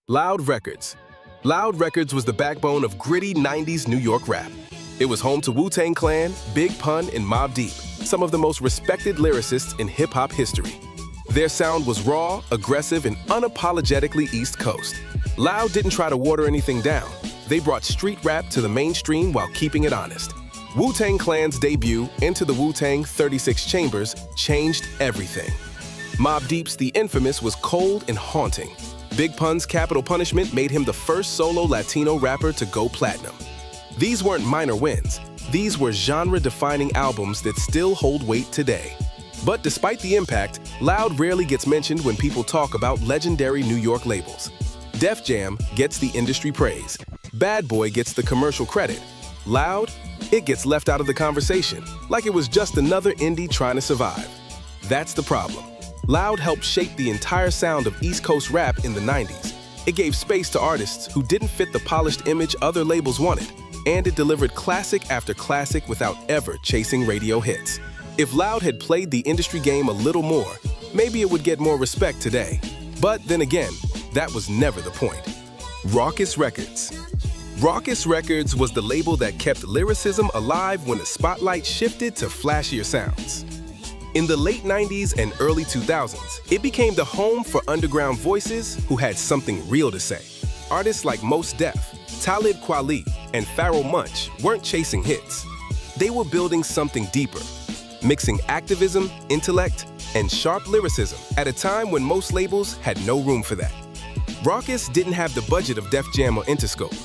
Loud Records. Loud Records was the backbone of gritty 90s New York rap. It was home to Wu-Tang Clan, Big Pun, and Mobb Deep, some of the most respected lyricists in hip-hop history. Their sound was raw, aggressive, and unapologetically East Coast. Loud didn't try to water anything down. They brought street rap to the mainstream while keeping it honest. Wu-Tang Clan's debut, Into the Wu-Tang 36 Chambers, changed everything. Mobb Deep's The Infamous was cold and haunting. Big Pun's Capital Punishment made him the first solo Latino rapper to go platinum. These weren't minor wins. These were genre-defining albums that still hold weight today. But despite the impact, Loud rarely gets mentioned when people talk about legendary New York labels. Def Jam gets the industry praise. Bad Boy gets the commercial credit. Loud, it gets left out of the conversation, like it was just another indie trying to survive. That's the problem. Loud helped shape the entire sound of East Coast rap in the 90s. It gave space to artists who didn't fit the polished image other labels wanted, and it delivered classic after classic without ever chasing radio hits. If Loud had played the industry game a little more, maybe it would get more respect today. But then again, that was never the point. Rockus Records. Rockus Records was the label that kept lyricism alive when the spotlight shifted to flashier sounds. In the late 90s and early 2000s, it became the home for underground voices who had something real to say. Artists like Mos Def, Talib Kweli, and Pharoah Monch weren't chasing hits. They were building something deeper, mixing activism, intellect, and sharp lyricism at a time when most labels had no room for that. Rawkus didn't have the budget of Def Jam or Interscope,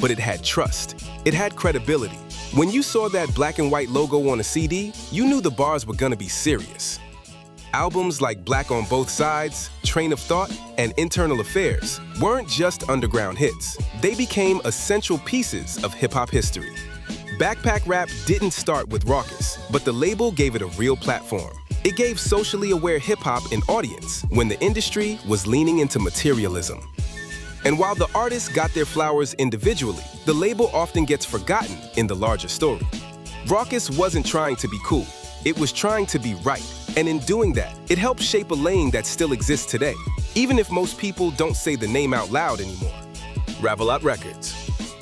but it had trust. It had credibility. When you saw that black and white logo on a CD, you knew the bars were gonna be serious. Albums like Black on Both Sides, Train of Thought, and Internal Affairs weren't just underground hits. They became essential pieces of hip-hop history. Backpack rap didn't start with Rawkus, but the label gave it a real platform. It gave socially aware hip-hop an audience when the industry was leaning into materialism. And while the artists got their flowers individually, the label often gets forgotten in the larger story. Rawkus wasn't trying to be cool. It was trying to be right. And in doing that, it helped shape a lane that still exists today, even if most people don't say the name out loud anymore. Rapalot Records.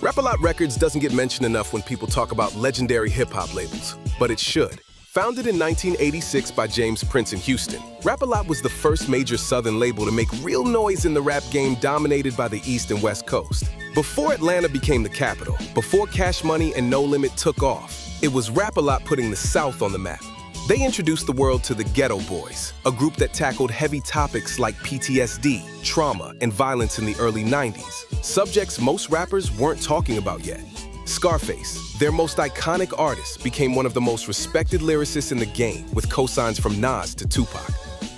Rapalot Records doesn't get mentioned enough when people talk about legendary hip-hop labels, but it should. Founded in 1986 by James Prince in Houston, Rapalot was the first major Southern label to make real noise in the rap game dominated by the East and West Coast. Before Atlanta became the capital, before Cash Money and No Limit took off, it was Rapalot putting the South on the map. They introduced the world to the Ghetto Boys, a group that tackled heavy topics like PTSD, trauma, and violence in the early 90s, subjects most rappers weren't talking about yet. Scarface, their most iconic artist, became one of the most respected lyricists in the game, with cosigns from Nas to Tupac.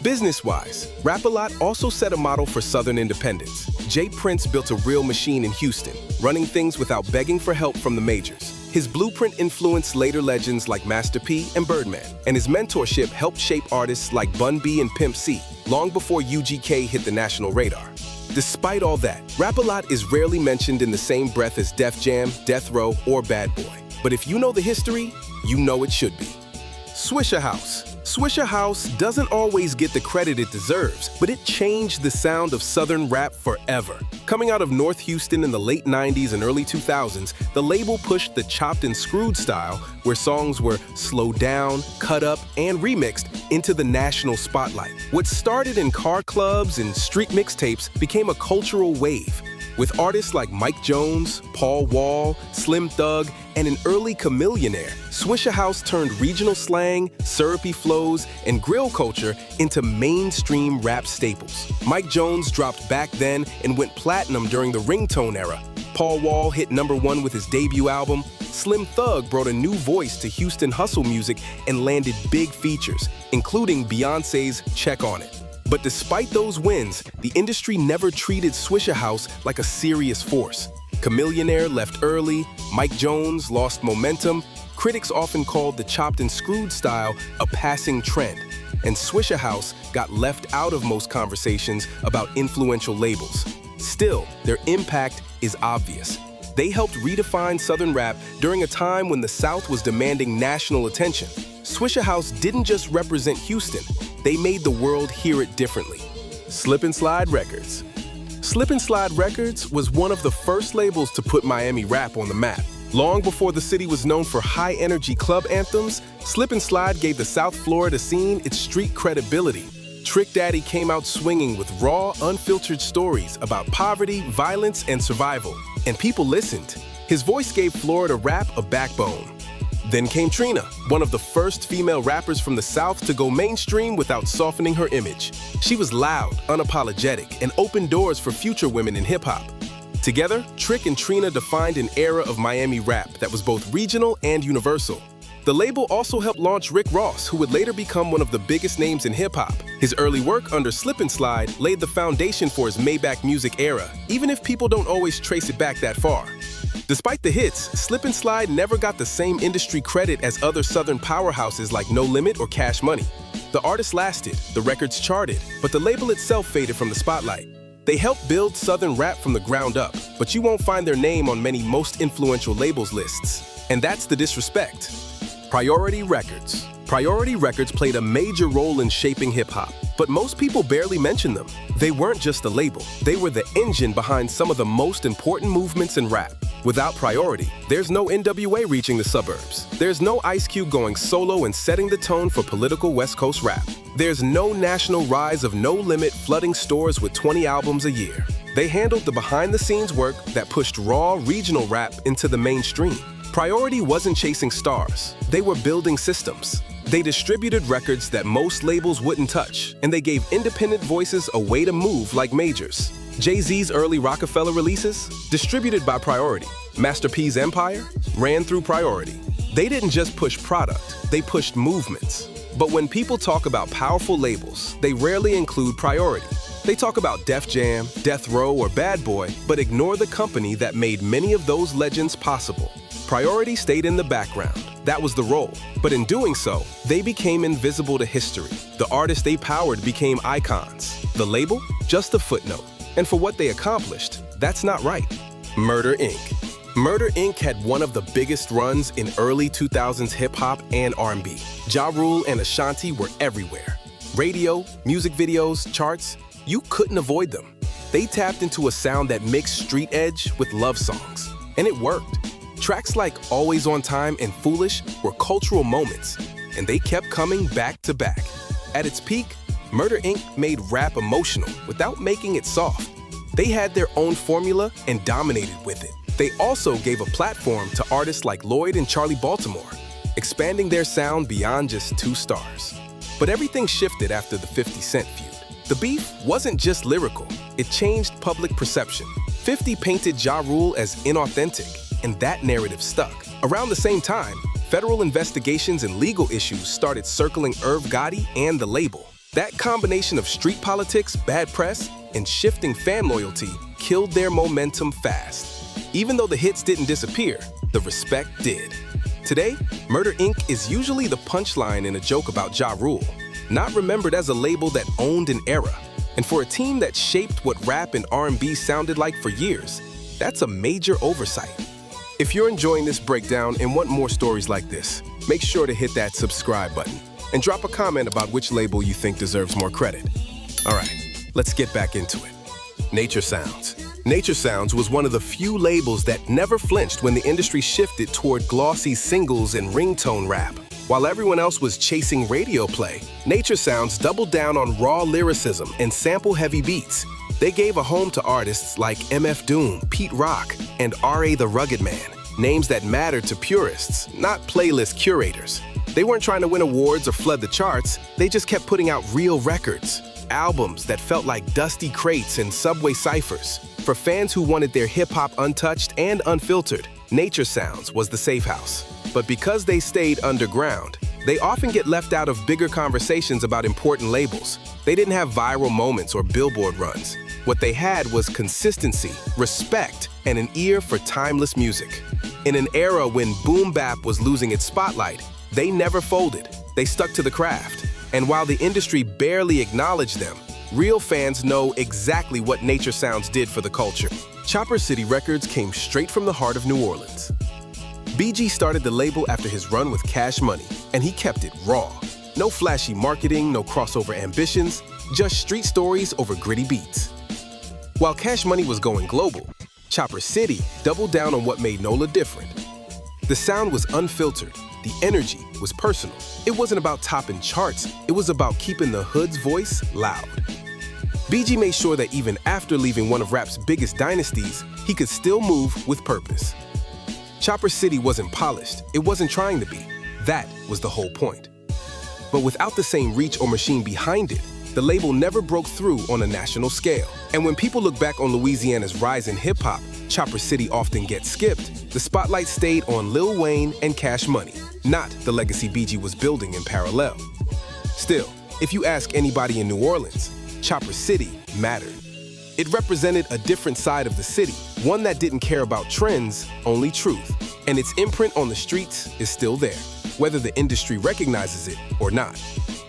Business-wise, Rapalot also set a model for Southern independence. Jay Prince built a real machine in Houston, running things without begging for help from the majors. His blueprint influenced later legends like Master P and Birdman, and his mentorship helped shape artists like Bun B and Pimp C, long before UGK hit the national radar. Despite all that, Rapalot is rarely mentioned in the same breath as Def Jam, Death Row, or Bad Boy. But if you know the history, you know it should be. Swisha House. Swisha House doesn't always get the credit it deserves, but it changed the sound of Southern rap forever. Coming out of North Houston in the late 90s and early 2000s, the label pushed the chopped and screwed style, where songs were slowed down, cut up, and remixed, into the national spotlight. What started in car clubs and street mixtapes became a cultural wave, with artists like Mike Jones, Paul Wall, Slim Thug, and an early Chameleonaire. Swisha House turned regional slang, syrupy flows, and grill culture into mainstream rap staples. Mike Jones dropped Back Then and went platinum during the ringtone era. Paul Wall hit #1 with his debut album. Slim Thug brought a new voice to Houston hustle music and landed big features, including Beyoncé's Check On It. But despite those wins, the industry never treated Swisha House like a serious force. Chameleonaire left early, Mike Jones lost momentum. Critics often called the chopped and screwed style a passing trend, and Swisha House got left out of most conversations about influential labels. Still, their impact is obvious. They helped redefine Southern rap during a time when the South was demanding national attention. Swisha House didn't just represent Houston, they made the world hear it differently. Slip and Slide Records. Slip and Slide Records was one of the first labels to put Miami rap on the map. Long before the city was known for high-energy club anthems, Slip and Slide gave the South Florida scene its street credibility. Trick Daddy came out swinging with raw, unfiltered stories about poverty, violence, and survival. And people listened. His voice gave Florida rap a backbone. Then came Trina, one of the first female rappers from the South to go mainstream without softening her image. She was loud, unapologetic, and opened doors for future women in hip-hop. Together, Trick and Trina defined an era of Miami rap that was both regional and universal. The label also helped launch Rick Ross, who would later become one of the biggest names in hip-hop. His early work under Slip and Slide laid the foundation for his Maybach music era, even if people don't always trace it back that far. Despite the hits, Slip and Slide never got the same industry credit as other Southern powerhouses like No Limit or Cash Money. The artists lasted, the records charted, but the label itself faded from the spotlight. They helped build Southern rap from the ground up, but you won't find their name on many most influential labels lists. And that's the disrespect. Priority Records. Priority Records played a major role in shaping hip-hop, but most people barely mention them. They weren't just a label, they were the engine behind some of the most important movements in rap. Without Priority, there's no NWA reaching the suburbs. There's no Ice Cube going solo and setting the tone for political West Coast rap. There's no national rise of No Limit flooding stores with 20 albums a year. They handled the behind-the-scenes work that pushed raw regional rap into the mainstream. Priority wasn't chasing stars, they were building systems. They distributed records that most labels wouldn't touch, and they gave independent voices a way to move like majors. Jay-Z's early Rockefeller releases, distributed by Priority. Master P's Empire ran through Priority. They didn't just push product, they pushed movements. But when people talk about powerful labels, they rarely include Priority. They talk about Def Jam, Death Row, or Bad Boy, but ignore the company that made many of those legends possible. Priority stayed in the background. That was the role. But in doing so, they became invisible to history. The artists they powered became icons. The label, just a footnote. And for what they accomplished, that's not right. Murder Inc. Murder Inc. had one of the biggest runs in early 2000s hip-hop and R&B. Ja Rule and Ashanti were everywhere. Radio, music videos, charts, you couldn't avoid them. They tapped into a sound that mixed street edge with love songs. And it worked. Tracks like Always on Time and Foolish were cultural moments, and they kept coming back to back. At its peak, Murder Inc. made rap emotional without making it soft. They had their own formula and dominated with it. They also gave a platform to artists like Lloyd and Charlie Baltimore, expanding their sound beyond just two stars. But everything shifted after the 50 Cent feud. The beef wasn't just lyrical, it changed public perception. 50 painted Ja Rule as inauthentic, and that narrative stuck. Around the same time, federal investigations and legal issues started circling Irv Gotti and the label. That combination of street politics, bad press, and shifting fan loyalty killed their momentum fast. Even though the hits didn't disappear, the respect did. Today, Murder Inc. is usually the punchline in a joke about Ja Rule, not remembered as a label that owned an era. And for a team that shaped what rap and R&B sounded like for years, that's a major oversight. If you're enjoying this breakdown and want more stories like this, make sure to hit that subscribe button and drop a comment about which label you think deserves more credit. All right, let's get back into it. Nature Sounds. Nature Sounds was one of the few labels that never flinched when the industry shifted toward glossy singles and ringtone rap. While everyone else was chasing radio play, Nature Sounds doubled down on raw lyricism and sample-heavy beats. They gave a home to artists like MF Doom, Pete Rock, and R.A. the Rugged Man, names that mattered to purists, not playlist curators. They weren't trying to win awards or flood the charts, they just kept putting out real records, albums that felt like dusty crates and subway ciphers. For fans who wanted their hip-hop untouched and unfiltered, Nature Sounds was the safe house. But because they stayed underground, they often get left out of bigger conversations about important labels. They didn't have viral moments or billboard runs. What they had was consistency, respect, and an ear for timeless music. In an era when boom bap was losing its spotlight, they never folded. They stuck to the craft. And while the industry barely acknowledged them, real fans know exactly what Nature Sounds did for the culture. Chopper City Records came straight from the heart of New Orleans. BG started the label after his run with Cash Money, and he kept it raw. No flashy marketing, no crossover ambitions, just street stories over gritty beats. While Cash Money was going global, Chopper City doubled down on what made NOLA different. The sound was unfiltered, the energy was personal. It wasn't about topping charts, it was about keeping the hood's voice loud. BG made sure that even after leaving one of rap's biggest dynasties, he could still move with purpose. Chopper City wasn't polished, it wasn't trying to be. That was the whole point. But without the same reach or machine behind it, the label never broke through on a national scale. And when people look back on Louisiana's rise in hip-hop, Chopper City often gets skipped. The spotlight stayed on Lil Wayne and Cash Money, not the legacy BG was building in parallel. Still, if you ask anybody in New Orleans, Chopper City mattered. It represented a different side of the city, one that didn't care about trends, only truth. And its imprint on the streets is still there, whether the industry recognizes it or not.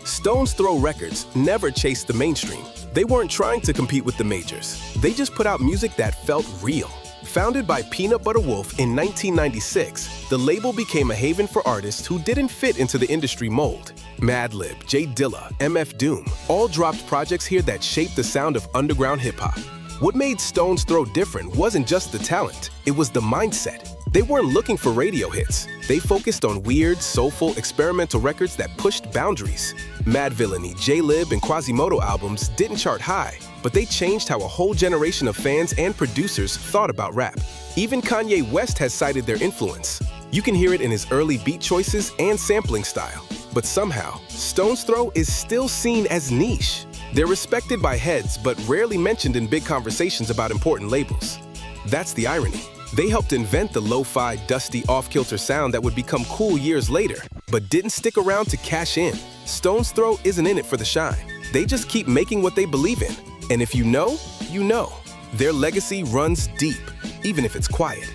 Stone's Throw Records never chased the mainstream. They weren't trying to compete with the majors. They just put out music that felt real. Founded by Peanut Butter Wolf in 1996, the label became a haven for artists who didn't fit into the industry mold. Madlib, J Dilla, MF Doom all dropped projects here that shaped the sound of underground hip-hop. What made Stone's Throw different wasn't just the talent, it was the mindset. They weren't looking for radio hits. They focused on weird, soulful, experimental records that pushed boundaries. Mad Villainy, J-Lib, and Quasimodo albums didn't chart high, but they changed how a whole generation of fans and producers thought about rap. Even Kanye West has cited their influence. You can hear it in his early beat choices and sampling style. But somehow, Stone's Throw is still seen as niche. They're respected by heads, but rarely mentioned in big conversations about important labels. That's the irony. They helped invent the lo-fi, dusty, off-kilter sound that would become cool years later, but didn't stick around to cash in. Stone's Throw isn't in it for the shine. They just keep making what they believe in. And if you know, you know. Their legacy runs deep, even if it's quiet.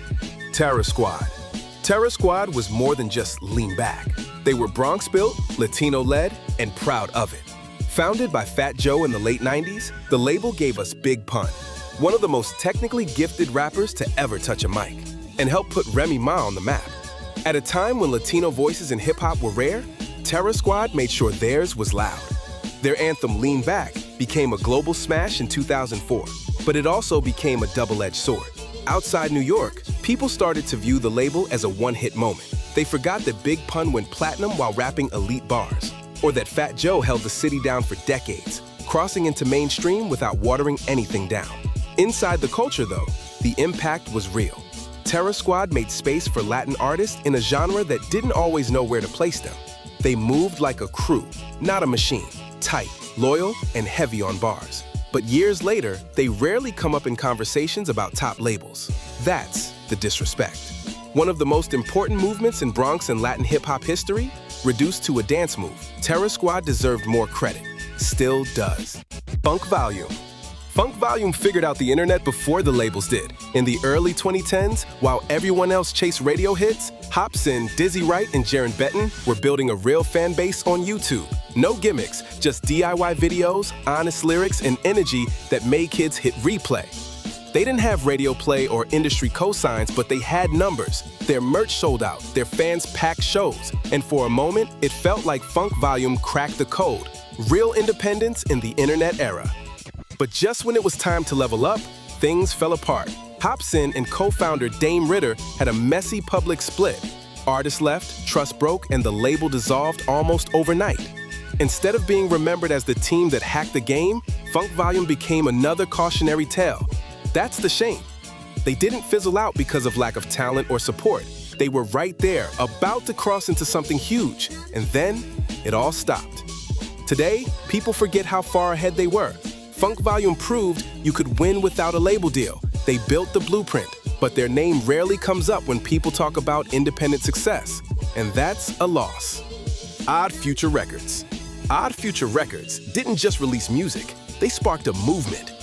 Terra Squad. Terra Squad was more than just lean back. They were Bronx-built, Latino-led, and proud of it. Founded by Fat Joe in the late 90s, the label gave us Big Pun, one of the most technically gifted rappers to ever touch a mic, and helped put Remy Ma on the map. At a time when Latino voices in hip-hop were rare, Terra Squad made sure theirs was loud. Their anthem, Lean Back, became a global smash in 2004, but it also became a double-edged sword. Outside New York, people started to view the label as a one-hit moment. They forgot that Big Pun went platinum while rapping elite bars, or that Fat Joe held the city down for decades, crossing into mainstream without watering anything down. Inside the culture, though, the impact was real. Terra Squad made space for Latin artists in a genre that didn't always know where to place them. They moved like a crew, not a machine, tight, loyal, and heavy on bars. But years later, they rarely come up in conversations about top labels. That's the disrespect. One of the most important movements in Bronx and Latin hip-hop history, reduced to a dance move, Terra Squad deserved more credit. Still does. Funk Volume. Funk Volume figured out the internet before the labels did. In the early 2010s, while everyone else chased radio hits, Hopsin, Dizzy Wright, and Jaron Benton were building a real fan base on YouTube. No gimmicks, just DIY videos, honest lyrics, and energy that made kids hit replay. They didn't have radio play or industry cosigns, but they had numbers. Their merch sold out, their fans packed shows, and for a moment, it felt like Funk Volume cracked the code. Real independence in the internet era. But just when it was time to level up, things fell apart. Hopsin and co-founder Dame Ritter had a messy public split. Artists left, trust broke, and the label dissolved almost overnight. Instead of being remembered as the team that hacked the game, Funk Volume became another cautionary tale. That's the shame. They didn't fizzle out because of lack of talent or support. They were right there, about to cross into something huge, and then it all stopped. Today, people forget how far ahead they were. Funk Volume proved you could win without a label deal. They built the blueprint, but their name rarely comes up when people talk about independent success, and that's a loss. Odd Future Records. Odd Future Records didn't just release music, they sparked a movement.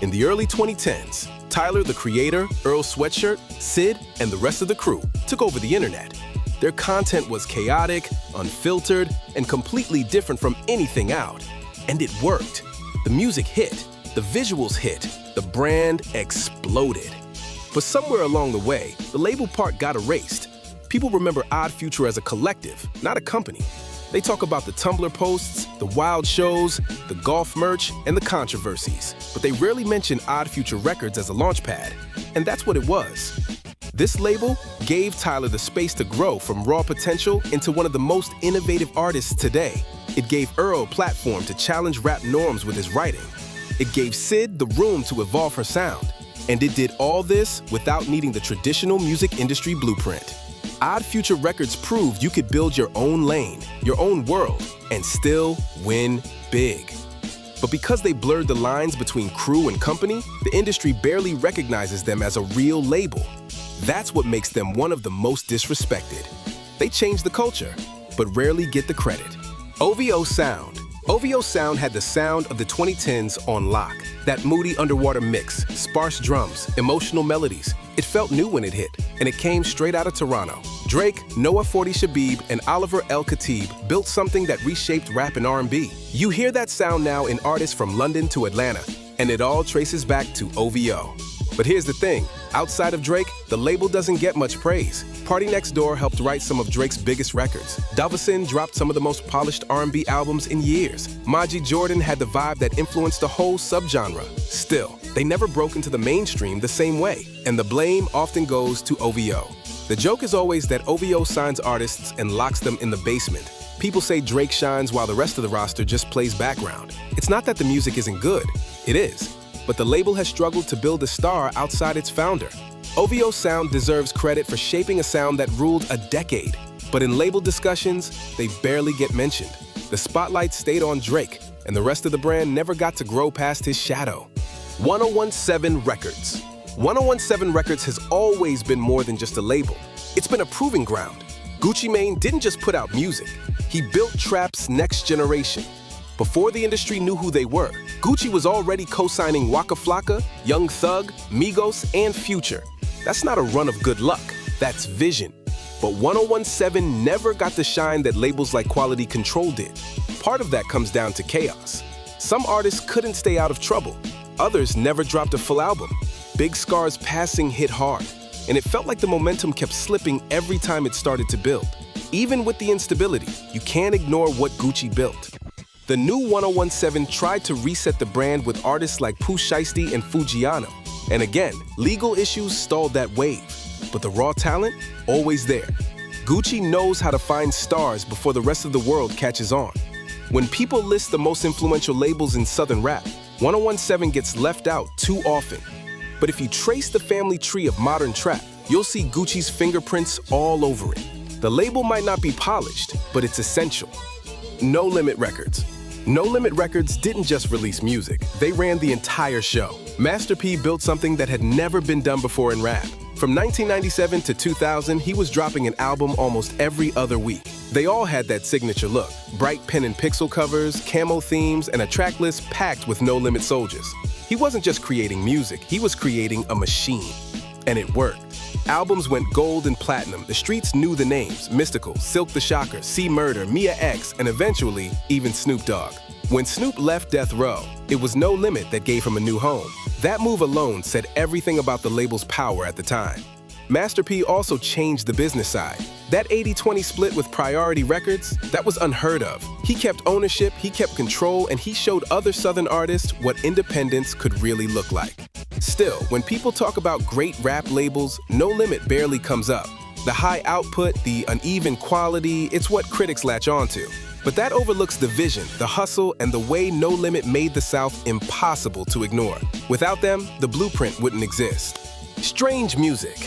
In the early 2010s, Tyler, the Creator, Earl Sweatshirt, Sid, and the rest of the crew took over the internet. Their content was chaotic, unfiltered, and completely different from anything out. And it worked. The music hit, the visuals hit, the brand exploded. But somewhere along the way, the label part got erased. People remember Odd Future as a collective, not a company. They talk about the Tumblr posts, the wild shows, the golf merch, and the controversies, but they rarely mention Odd Future Records as a launchpad, and that's what it was. This label gave Tyler the space to grow from raw potential into one of the most innovative artists today. It gave Earl a platform to challenge rap norms with his writing. It gave Sid the room to evolve her sound. And it did all this without needing the traditional music industry blueprint. Odd Future Records proved you could build your own lane, your own world, and still win big. But because they blurred the lines between crew and company, the industry barely recognizes them as a real label. That's what makes them one of the most disrespected. They changed the culture, but rarely get the credit. OVO Sound. OVO Sound had the sound of the 2010s on lock. That moody underwater mix, sparse drums, emotional melodies. It felt new when it hit, and it came straight out of Toronto. Drake, Noah 40 Shabib, and Oliver El Khatib built something that reshaped rap and R&B. You hear that sound now in artists from London to Atlanta, and it all traces back to OVO. But here's the thing, outside of Drake, the label doesn't get much praise. Party Next Door helped write some of Drake's biggest records. Davison dropped some of the most polished R&B albums in years. Majid Jordan had the vibe that influenced the whole subgenre. Still, they never broke into the mainstream the same way, and the blame often goes to OVO. The joke is always that OVO signs artists and locks them in the basement. People say Drake shines while the rest of the roster just plays background. It's not that the music isn't good, it is. But the label has struggled to build a star outside its founder. OVO Sound deserves credit for shaping a sound that ruled a decade. But in label discussions, they barely get mentioned. The spotlight stayed on Drake, and the rest of the brand never got to grow past his shadow. 1017 Records. 1017 Records has always been more than just a label. It's been a proving ground. Gucci Mane didn't just put out music. He built trap's next generation. Before the industry knew who they were, Gucci was already co-signing Waka Flocka, Young Thug, Migos, and Future. That's not a run of good luck, that's vision. But 1017 never got the shine that labels like Quality Control did. Part of that comes down to chaos. Some artists couldn't stay out of trouble. Others never dropped a full album. Big Scar's passing hit hard, and it felt like the momentum kept slipping every time it started to build. Even with the instability, you can't ignore what Gucci built. The new 1017 tried to reset the brand with artists like Pooh Shiesty and Fujiano. And again, legal issues stalled that wave. But the raw talent, always there. Gucci knows how to find stars before the rest of the world catches on. When people list the most influential labels in Southern rap, 1017 gets left out too often. But if you trace the family tree of modern trap, you'll see Gucci's fingerprints all over it. The label might not be polished, but it's essential. No Limit Records. No Limit Records didn't just release music, they ran the entire show. Master P built something that had never been done before in rap. From 1997 to 2000, he was dropping an album almost every other week. They all had that signature look, bright pen and pixel covers, camo themes, and a track list packed with No Limit soldiers. He wasn't just creating music, he was creating a machine. And it worked. Albums went gold and platinum. The streets knew the names: Mystical, Silk the Shocker, C Murder, Mia X, and eventually, even Snoop Dogg. When Snoop left Death Row, it was No Limit that gave him a new home. That move alone said everything about the label's power at the time. Master P also changed the business side. That 80-20 split with Priority Records, that was unheard of. He kept ownership, he kept control, and he showed other Southern artists what independence could really look like. Still, when people talk about great rap labels, No Limit barely comes up. The high output, the uneven quality, it's what critics latch onto. But that overlooks the vision, the hustle, and the way No Limit made the South impossible to ignore. Without them, the blueprint wouldn't exist. Strange music.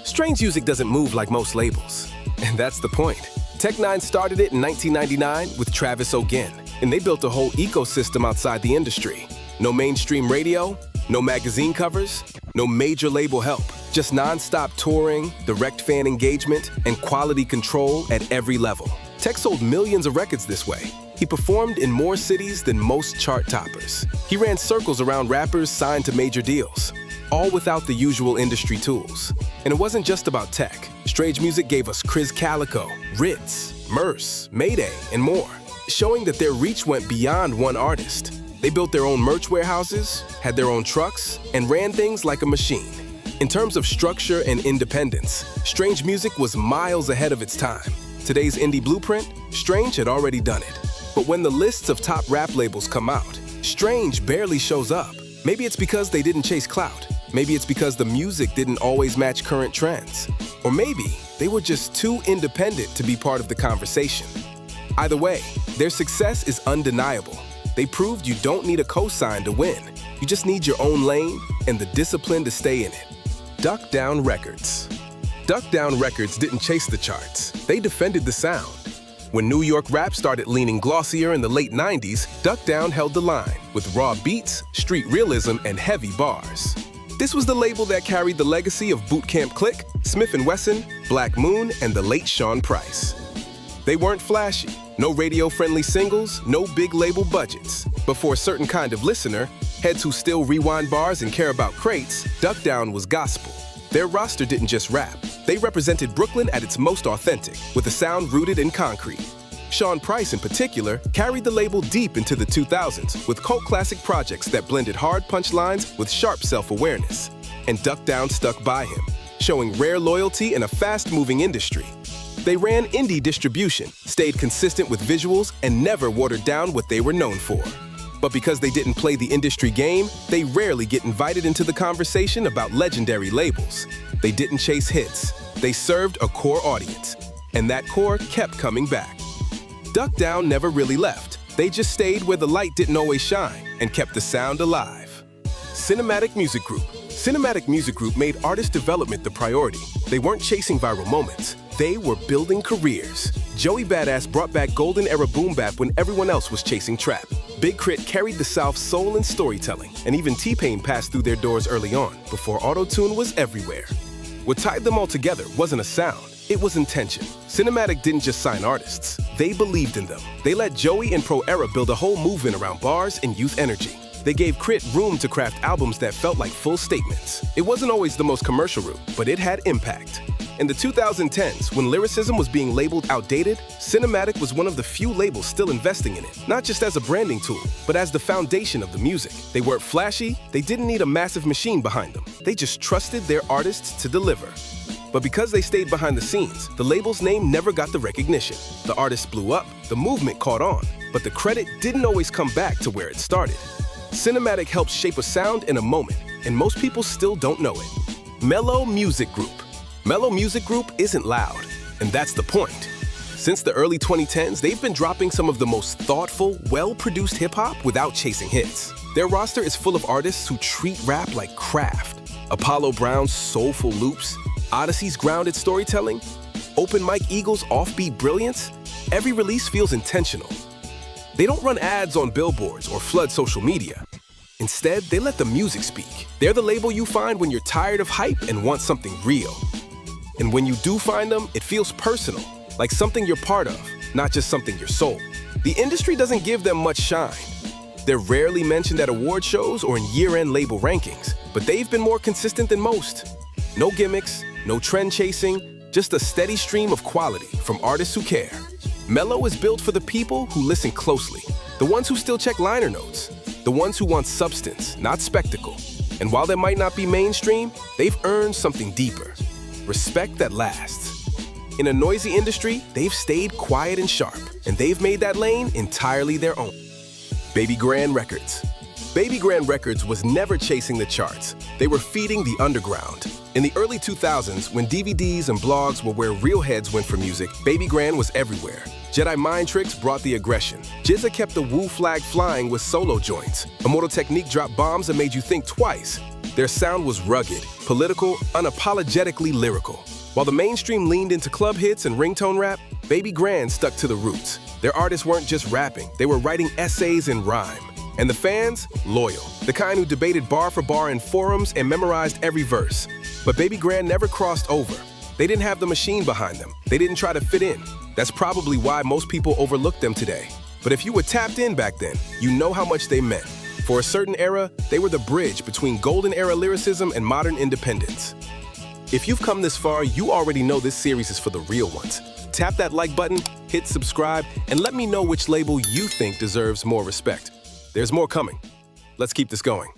Strange music doesn't move like most labels. And that's the point. Tech Nine started it in 1999 with Travis O'Gin, and they built a whole ecosystem outside the industry. No mainstream radio, no magazine covers, no major label help. Just non-stop touring, direct fan engagement, and quality control at every level. Tech sold millions of records this way. He performed in more cities than most chart toppers. He ran circles around rappers signed to major deals, all without the usual industry tools. And it wasn't just about tech. Strange Music gave us Chris Calico, Ritz, Merce, Mayday, and more, showing that their reach went beyond one artist. They built their own merch warehouses, had their own trucks, and ran things like a machine. In terms of structure and independence, Strange Music was miles ahead of its time. today's indie blueprint, Strange had already done it. But when the lists of top rap labels come out, Strange barely shows up. Maybe it's because they didn't chase clout. Maybe it's because the music didn't always match current trends. Or maybe they were just too independent to be part of the conversation. Either way, their success is undeniable. They proved you don't need a cosign to win. You just need your own lane and the discipline to stay in it. Duck Down Records. Duck Down Records didn't chase the charts. They defended the sound. When New York rap started leaning glossier in the late 90s, Duck Down held the line with raw beats, street realism, and heavy bars. This was the label that carried the legacy of Boot Camp Click, Smith & Wesson, Black Moon, and the late Sean Price. They weren't flashy, no radio-friendly singles, no big label budgets. But for a certain kind of listener, heads who still rewind bars and care about crates, Duck Down was gospel. Their roster didn't just rap. They represented Brooklyn at its most authentic, with a sound rooted in concrete. Sean Price, in particular, carried the label deep into the 2000s with cult classic projects that blended hard punchlines with sharp self-awareness. And Duck Down stuck by him, showing rare loyalty in a fast-moving industry. They ran indie distribution, stayed consistent with visuals, and never watered down what they were known for. But because they didn't play the industry game, they rarely get invited into the conversation about legendary labels. They didn't chase hits. They served a core audience, and that core kept coming back. Duck Down never really left. They just stayed where the light didn't always shine and kept the sound alive. Cinematic Music Group. Cinematic Music Group made artist development the priority. They weren't chasing viral moments. They were building careers. Joey Badass brought back golden era boom bap when everyone else was chasing trap. Big Crit carried the South's soul and storytelling, and even T-Pain passed through their doors early on, before auto-tune was everywhere. What tied them all together wasn't a sound, it was intention. Cinematic didn't just sign artists, they believed in them. They let Joey and Pro Era build a whole movement around bars and youth energy. They gave Crit room to craft albums that felt like full statements. It wasn't always the most commercial route, but it had impact. In the 2010s, when lyricism was being labeled outdated, Cinematic was one of the few labels still investing in it, not just as a branding tool, but as the foundation of the music. They weren't flashy, they didn't need a massive machine behind them. They just trusted their artists to deliver. But because they stayed behind the scenes, the label's name never got the recognition. The artists blew up, the movement caught on, but the credit didn't always come back to where it started. Cinematic helped shape a sound in a moment, and most people still don't know it. Mellow Music Group. Mellow Music Group isn't loud, and that's the point. Since the early 2010s, they've been dropping some of the most thoughtful, well-produced hip-hop without chasing hits. Their roster is full of artists who treat rap like craft. Apollo Brown's soulful loops, Odyssey's grounded storytelling, Open Mike Eagle's offbeat brilliance, every release feels intentional. They don't run ads on billboards or flood social media. Instead, they let the music speak. They're the label you find when you're tired of hype and want something real. And when you do find them, it feels personal, like something you're part of, not just something you're sold. The industry doesn't give them much shine. They're rarely mentioned at award shows or in year-end label rankings, but they've been more consistent than most. No gimmicks, no trend chasing, just a steady stream of quality from artists who care. Mellow is built for the people who listen closely, the ones who still check liner notes, the ones who want substance, not spectacle. And while they might not be mainstream, they've earned something deeper. Respect that lasts. In a noisy industry, they've stayed quiet and sharp, and they've made that lane entirely their own. Babygrande Records. Babygrande Records was never chasing the charts. They were feeding the underground. In the early 2000s, when DVDs and blogs were where real heads went for music, Babygrande was everywhere. Jedi Mind Tricks brought the aggression. Jizza kept the Wu flag flying with solo joints. Immortal Technique dropped bombs that made you think twice. Their sound was rugged, political, unapologetically lyrical. While the mainstream leaned into club hits and ringtone rap, Babygrande stuck to the roots. Their artists weren't just rapping, they were writing essays in rhyme. And the fans? Loyal. The kind who debated bar for bar in forums and memorized every verse. But Babygrande never crossed over. They didn't have the machine behind them. They didn't try to fit in. That's probably why most people overlook them today. But if you were tapped in back then, you know how much they meant. For a certain era, they were the bridge between golden era lyricism and modern independence. If you've come this far, you already know this series is for the real ones. Tap that like button, hit subscribe, and let me know which label you think deserves more respect. There's more coming. Let's keep this going.